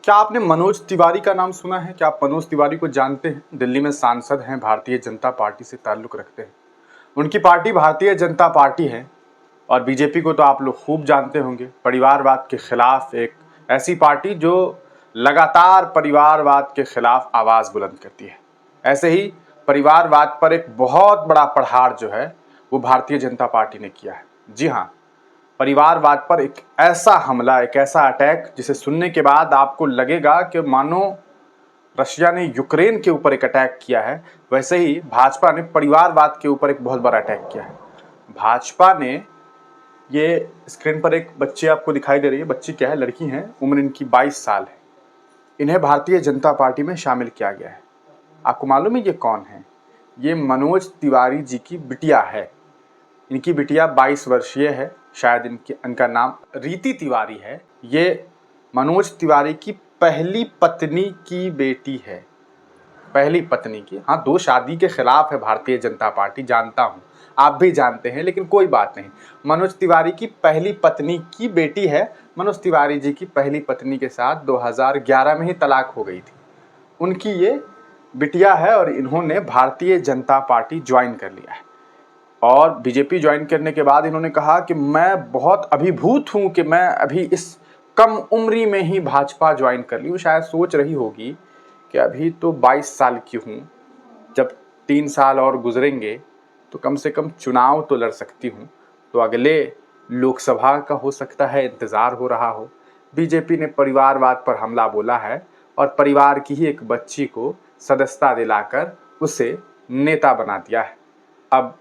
क्या आपने मनोज तिवारी का नाम सुना है? क्या आप मनोज तिवारी को जानते हैं? दिल्ली में सांसद हैं, भारतीय जनता पार्टी से ताल्लुक़ रखते हैं। उनकी पार्टी भारतीय जनता पार्टी है और बीजेपी को तो आप लोग खूब जानते होंगे। परिवारवाद के खिलाफ एक ऐसी पार्टी जो लगातार परिवारवाद के खिलाफ आवाज़ बुलंद करती है। ऐसे ही परिवारवाद पर एक बहुत बड़ा प्रहार जो है वो भारतीय जनता पार्टी ने किया है। जी हाँ, परिवारवाद पर एक ऐसा हमला, एक ऐसा अटैक जिसे सुनने के बाद आपको लगेगा कि मानो रशिया ने यूक्रेन के ऊपर एक अटैक किया है। वैसे ही भाजपा ने परिवारवाद के ऊपर एक बहुत बड़ा अटैक किया है। भाजपा ने, ये स्क्रीन पर एक बच्ची आपको दिखाई दे रही है, बच्ची क्या है, लड़की है, उम्र इनकी 22 साल है। इन्हें भारतीय जनता पार्टी में शामिल किया गया है। आपको मालूम है ये कौन है? ये मनोज तिवारी जी की बिटिया है। इनकी बिटिया 22 वर्षीय है, शायद इनका नाम रीति तिवारी है। ये मनोज तिवारी की पहली पत्नी की बेटी है, पहली पत्नी की। हाँ, 2 शादी के खिलाफ है भारतीय जनता पार्टी, जानता हूँ, आप भी जानते हैं, लेकिन कोई बात नहीं। मनोज तिवारी की पहली पत्नी की बेटी है। मनोज तिवारी जी की पहली पत्नी के साथ 2011 में ही तलाक हो गई थी। उनकी ये बिटिया है और इन्होंने भारतीय जनता पार्टी ज्वाइन कर लिया है। और बीजेपी ज्वाइन करने के बाद इन्होंने कहा कि मैं बहुत अभिभूत हूँ कि मैं अभी इस कम उम्री में ही भाजपा ज्वाइन कर ली हूँ। शायद सोच रही होगी कि अभी तो 22 साल की हूँ, जब 3 साल और गुजरेंगे तो कम से कम चुनाव तो लड़ सकती हूँ, तो अगले लोकसभा का हो सकता है इंतज़ार हो रहा हो। बीजेपी ने परिवारवाद पर हमला बोला है और परिवार की ही एक बच्ची को सदस्यता दिलाकर उसे नेता बना दिया है। अब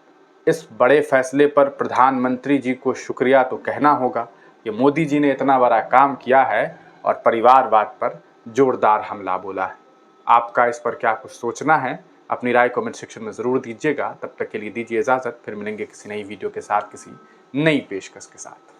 इस बड़े फैसले पर प्रधानमंत्री जी को शुक्रिया तो कहना होगा कि मोदी जी ने इतना बड़ा काम किया है और परिवारवाद पर जोरदार हमला बोला है। आपका इस पर क्या कुछ सोचना है? अपनी राय कमेंट सेक्शन में ज़रूर दीजिएगा। तब तक के लिए दीजिए इजाज़त, फिर मिलेंगे किसी नई वीडियो के साथ, किसी नई पेशकश के साथ।